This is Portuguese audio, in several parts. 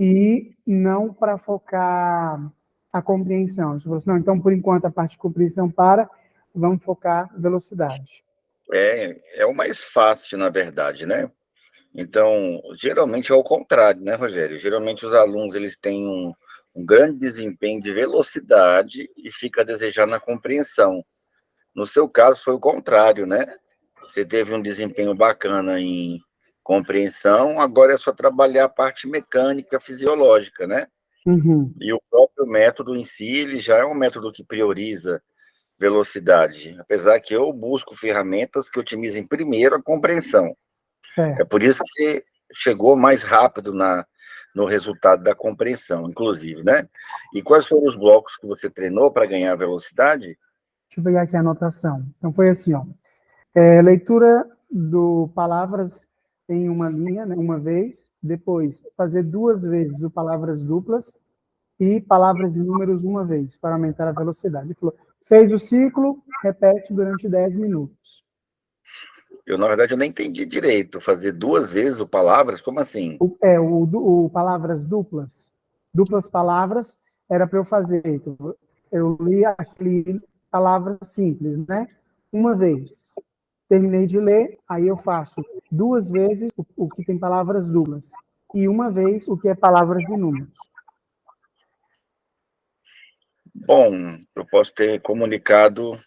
e não para focar a compreensão. Você falou assim, não, então, por enquanto, a parte de compreensão vamos focar velocidade. É o mais fácil, na verdade, né? Então, geralmente é o contrário, né, Rogério? Geralmente os alunos eles têm um grande desempenho de velocidade e fica a desejar na compreensão. No seu caso, foi o contrário, né? Você teve um desempenho bacana em compreensão, agora é só trabalhar a parte mecânica, fisiológica, né? Uhum. E o próprio método em si, ele já é um método que prioriza velocidade, apesar que eu busco ferramentas que otimizem primeiro a compreensão. É Certo. por isso que você chegou mais rápido no resultado da compreensão, inclusive, né? E quais foram os blocos que você treinou para ganhar velocidade? Deixa eu pegar aqui a anotação. Então, foi assim, ó. Leitura do palavras em uma linha, né, uma vez, depois fazer 2 vezes o palavras duplas e palavras e números uma vez, para aumentar a velocidade. Ele falou, fez o ciclo, repete durante 10 minutos. Na verdade, eu nem entendi direito. Fazer 2 vezes o palavras? Como assim? O palavras duplas palavras, era para eu fazer. Então, eu li aquele palavras simples, né? Uma vez. Terminei de ler, aí eu faço 2 vezes o que tem palavras duplas e uma vez o que é palavras e números. Bom, eu posso ter comunicado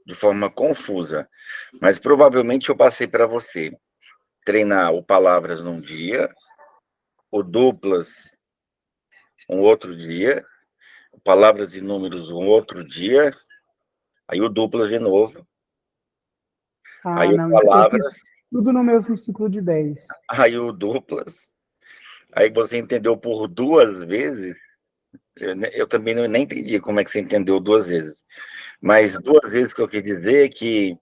de forma confusa, mas provavelmente eu passei para você treinar o palavras num dia, o duplas um outro dia, palavras e números um outro dia, aí o duplas de novo, Ah, aí o não, eu palavras, fiz tudo no mesmo ciclo de 10. aí o duplas, aí você entendeu por 2 vezes. Eu também nem entendi como é que você entendeu 2 vezes, mas 2 vezes que eu quis dizer é que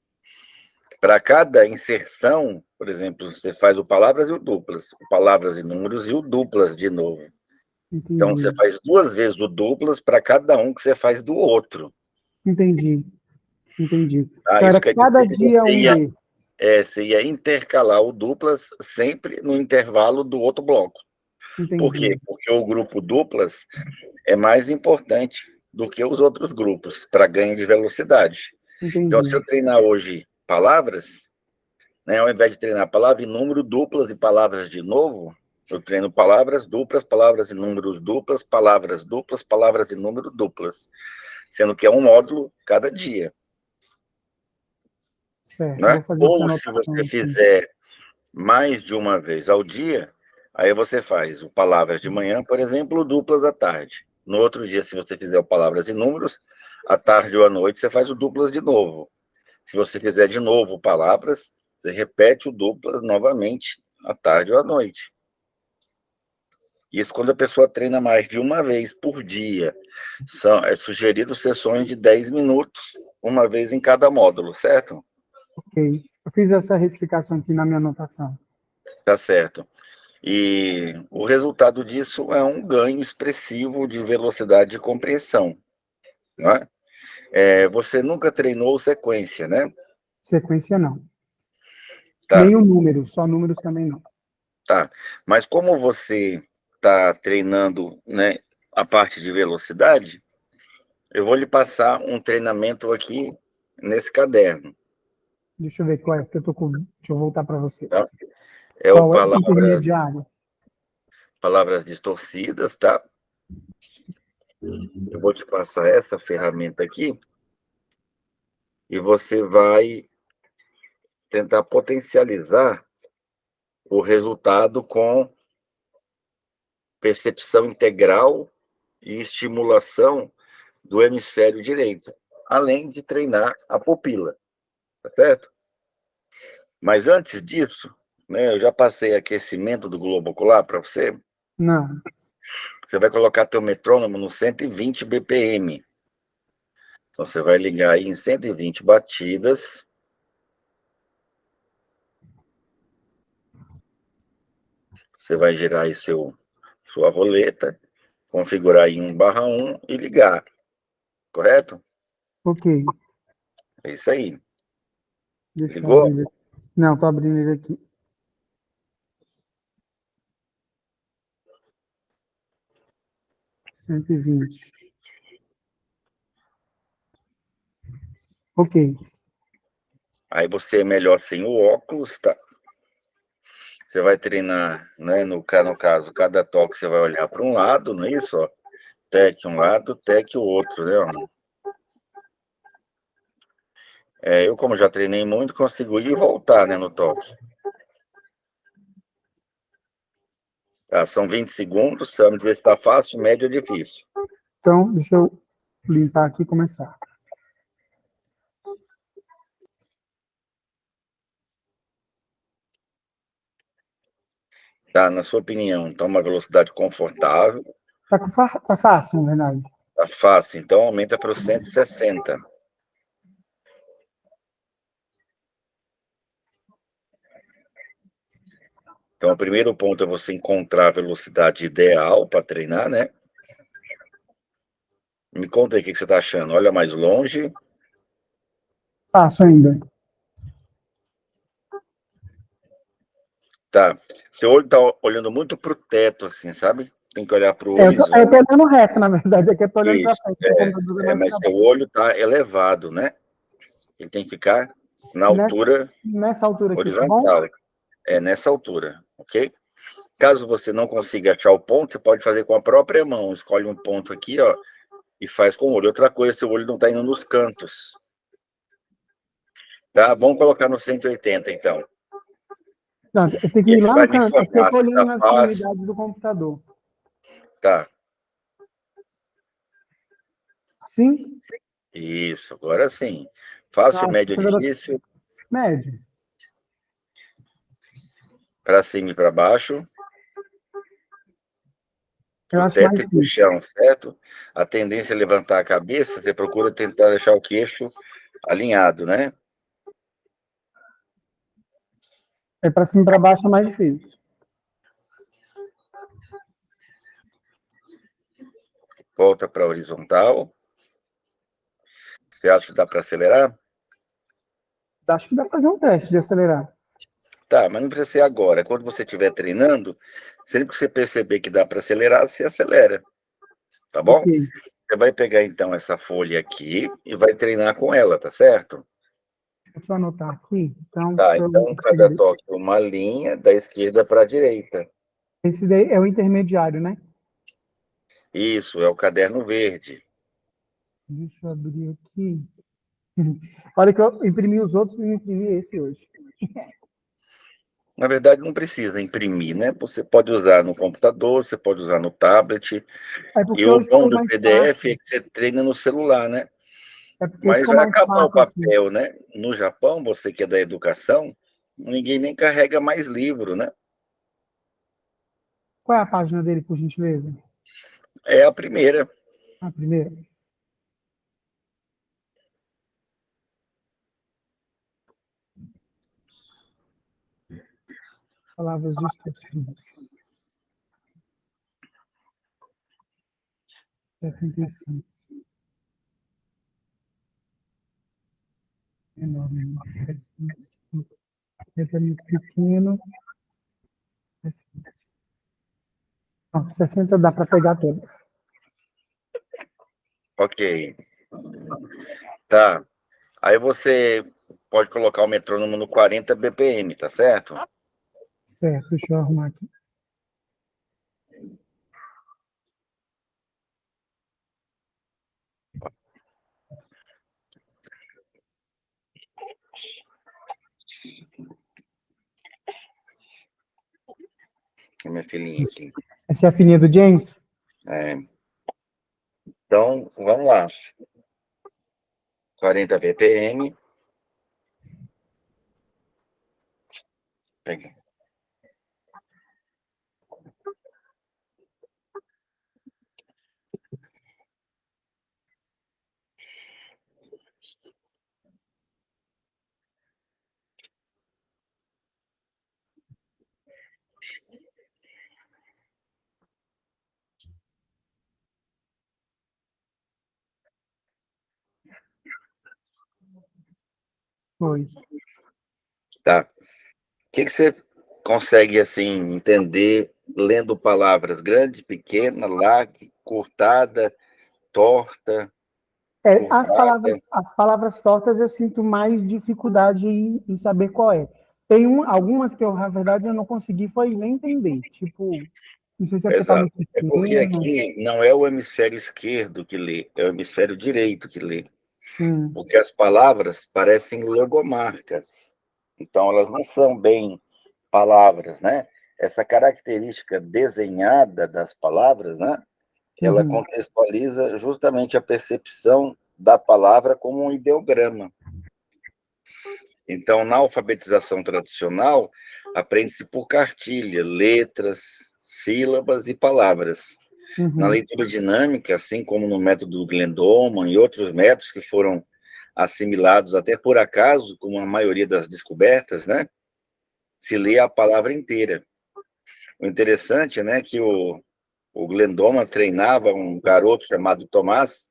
para cada inserção, por exemplo, você faz o palavras e o duplas, o palavras e números e o duplas de novo. Então, você Entendi. faz 2 vezes o duplas para cada um que você faz do outro. Entendi. Entendi. Tá? Então, Isso era quer cada dizer que dia um desses. você ia intercalar o duplas sempre no intervalo do outro bloco. Por quê? Entendi. Porque o grupo duplas é mais importante do que os outros grupos para ganho de velocidade. Então, se Entendi. eu treinar hoje palavras, né, ao invés de treinar palavra e número duplas e palavras de novo, eu treino palavras duplas, palavras e números duplas, palavras e número duplas, sendo que é um módulo cada dia. Certo. Né? Vou fazer essa Ou se anotação você aqui. fizer mais de uma vez ao dia, aí você faz o palavras de manhã, por exemplo, duplas à tarde. No outro dia, se você fizer o palavras e números, à tarde ou à noite, você faz o duplas de novo. Se você fizer de novo palavras, você repete o duplas novamente à tarde ou à noite. Isso quando a pessoa treina mais de uma vez por dia. É sugerido sessões de 10 minutos, uma vez em cada módulo, certo? Ok. Eu fiz essa retificação aqui na minha anotação. Tá certo. E o resultado disso é um ganho expressivo de velocidade de compreensão. Né? Você nunca treinou sequência, né? Sequência, não. Tá, Nem o número, só números também não. tá. Mas como você está treinando, né, a parte de velocidade, eu vou lhe passar um treinamento aqui nesse caderno. Deixa eu ver qual é, porque eu tô com. Deixa eu voltar para você. Tá? É o Qual é? Intermediário. palavras distorcidas, tá? Eu vou te passar essa ferramenta aqui e você vai tentar potencializar o resultado com percepção integral e estimulação do hemisfério direito, além de treinar a pupila, tá certo? Mas antes disso, né, eu já passei aquecimento do globo ocular para você. Não. Você vai colocar teu metrônomo no 120 BPM. Então, você vai ligar aí em 120 batidas. Você vai girar aí sua roleta, configurar em 1/1 e ligar, correto? Ok. É isso aí. Deixa eu Ligou? abrir ele aqui. Não, tô abrindo ele aqui. 120. Ok. Aí você é melhor sem o óculos, tá? Você vai treinar, né? No caso, cada toque você vai olhar para um lado, não é isso? Ó? Tec um lado, tec o outro, né? Eu, como já treinei muito, consigo ir e voltar, né, no toque. Tá, são 20 segundos, vamos ver se está fácil, médio ou difícil. Então, deixa eu limpar aqui e começar. Tá, na sua opinião, tá uma velocidade confortável? Tá fácil, na verdade. Tá fácil, então aumenta para os 160. Então, o primeiro ponto é você encontrar a velocidade ideal para treinar, né? Me conta aí o que você está achando. Olha mais longe. Fácil ainda. Tá. Seu olho está olhando muito para o teto, assim, sabe? Tem que olhar para o Eu tô horizonte. olhando reto, na verdade. Aqui eu tô olhando para Isso, frente. O computador é mais mas para seu baixo. olho está elevado, né? Ele tem que ficar na altura Nessa altura aqui, tá bom? horizontal. É nessa altura, ok? Caso você não consiga achar o ponto, você pode fazer com a própria mão. Escolhe um ponto aqui, ó, e faz com o olho. Outra coisa, seu olho não está indo nos cantos. Tá? Vamos colocar no 180, então. Não, eu tenho que E aí ir você lá vai no me canto. Aqui eu informar tô se olhando tá nas fácil. extremidades do computador. Tá. Sim? Isso, agora sim. Fácil, Ah, médio, difícil. médio. Para cima e para baixo. Eu Para o acho mais teto e para o difícil. chão, certo? A tendência é levantar a cabeça, você procura tentar deixar o queixo alinhado, né? É para cima e para baixo é mais difícil. Volta para a horizontal. Você acha que dá para acelerar? Acho que dá para fazer um teste de acelerar. Tá, mas não precisa ser agora. Quando você estiver treinando, sempre que você perceber que dá para acelerar, você acelera. Tá bom? Ok. Você vai pegar então essa folha aqui e vai treinar com ela, tá certo? Deixa eu anotar aqui. Então, Tá, eu então cada conseguir. toque uma linha da esquerda para a direita. Esse daí é o intermediário, né? Isso, é o caderno verde. Deixa eu abrir aqui. Olha que eu imprimi os outros e imprimi esse hoje. Na verdade, não precisa imprimir, né? Você pode usar no computador, você pode usar no tablet. É E porque o hoje bom ficou do mais PDF é fácil. que você treina no celular, né? É porque Mas ficou vai mais acabar o fácil aqui. papel, né? No Japão, você que é da educação, ninguém nem carrega mais livro, né? Qual é a página dele, por gentileza? É a primeira. A primeira. Palavras distorcidas. 75. Enorme. Letra muito pequeno. 60 dá para pegar todo. Ok. Tá. Aí você pode colocar o metrônomo no 40 BPM, tá certo? Certo, deixa eu arrumar aqui. Minha filhinha aqui. Essa é a fininha do James? É. Então, vamos lá. 40 BPM. Pega. Foi. Tá. O que você consegue, assim, entender lendo palavras grande, pequena, larga, encurtada, torta, curvada. As palavras tortas eu sinto mais dificuldade em saber qual é. Tem algumas que eu, na verdade, eu não consegui foi nem entender. Tipo, não sei se é porque tá Exato. muito É porque pequeno. aqui não é o hemisfério esquerdo que lê, é o hemisfério direito que lê. Hum, Porque as palavras parecem logomarcas. Então, elas não são bem palavras, né? Essa característica desenhada das palavras, né? Ela uhum, contextualiza justamente a percepção da palavra como um ideograma. Então, na alfabetização tradicional, aprende-se por cartilha, letras, sílabas e palavras. Na uhum, leitura dinâmica, assim como no método Glendoman e outros métodos que foram assimilados até por acaso, como a maioria das descobertas, né, se lê a palavra inteira. O interessante, né, que o Glendoman treinava um garoto chamado Tomás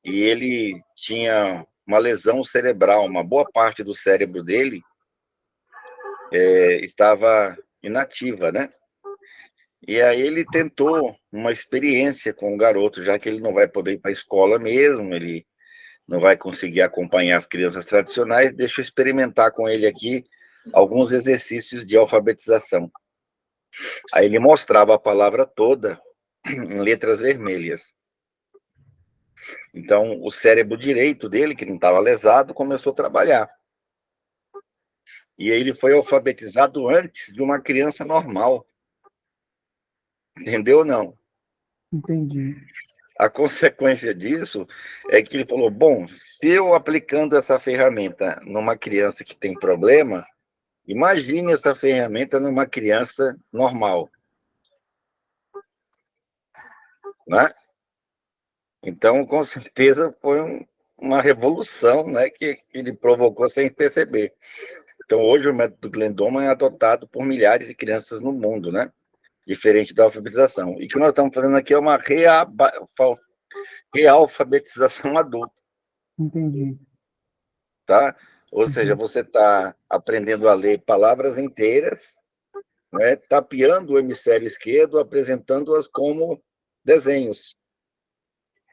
e ele tinha uma lesão cerebral, uma boa parte do cérebro dele estava inativa, né? E aí ele tentou uma experiência com o garoto, já que ele não vai poder ir para a escola mesmo, ele não vai conseguir acompanhar as crianças tradicionais, deixa eu experimentar com ele aqui alguns exercícios de alfabetização. Aí ele mostrava a palavra toda em letras vermelhas. Então, o cérebro direito dele, que não estava lesado, começou a trabalhar. E aí ele foi alfabetizado antes de uma criança normal. Entendeu ou não? entendi. A consequência disso é que ele falou: bom, se eu aplicando essa ferramenta numa criança que tem problema, imagine essa ferramenta numa criança normal, né? Então, com certeza, foi uma revolução, né, que ele provocou sem perceber. Então, hoje o método Glendoman é adotado por milhares de crianças no mundo, né? Diferente da alfabetização. E o que nós estamos fazendo aqui é uma realfabetização adulta, Entendi. tá? Ou seja, Uhum, você está aprendendo a ler palavras inteiras, né, tapeando o hemisfério esquerdo, apresentando-as como desenhos.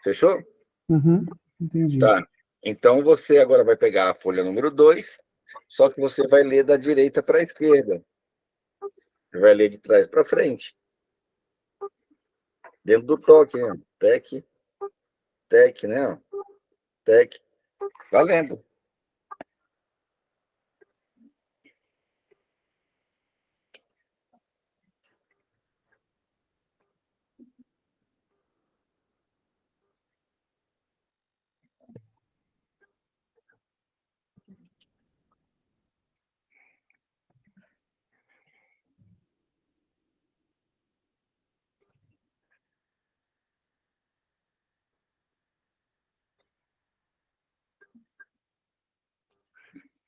Fechou? uhum, entendi. Tá. Então, você agora vai pegar a folha número 2, só que você vai ler da direita para a esquerda. Você vai ler de trás para frente. Dentro do toque, né? Tec, tec, né? Tec. Valendo.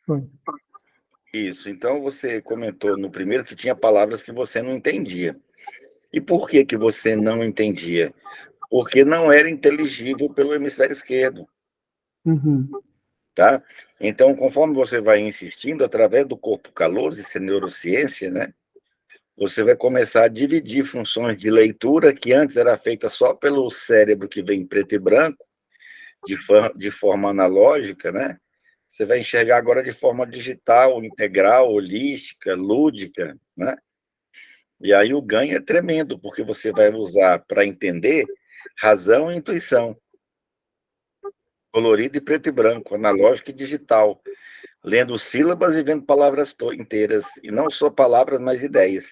Foi. Isso. Então, você comentou no primeiro que tinha palavras que você não entendia. E por que que você não entendia? Porque não era inteligível pelo hemisfério esquerdo, Uhum, tá? Então, conforme você vai insistindo, através do corpo caloso, isso é neurociência, né? Você vai começar a dividir funções de leitura que antes era feita só pelo cérebro que vem em preto e branco, de forma analógica, né? Você vai enxergar agora de forma digital, integral, holística, lúdica, né? E aí o ganho é tremendo, porque você vai usar para entender razão e intuição, colorido e preto e branco, analógico e digital, lendo sílabas e vendo palavras inteiras, e não só palavras, mas ideias.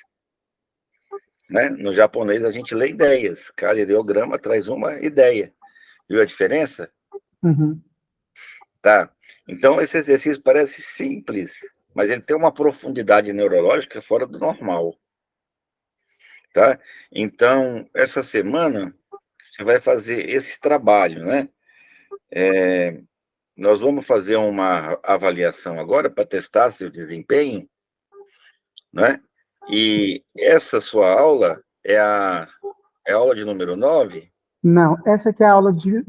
Né? No japonês, a gente lê ideias, cada ideograma traz uma ideia. Viu a diferença? uhum. Tá. Então, esse exercício parece simples, mas ele tem uma profundidade neurológica fora do normal. Tá? Então, essa semana, você vai fazer esse trabalho, né? Nós vamos fazer uma avaliação agora para testar seu desempenho, né? E essa sua aula é a aula de número 9. Não, essa aqui é a aula de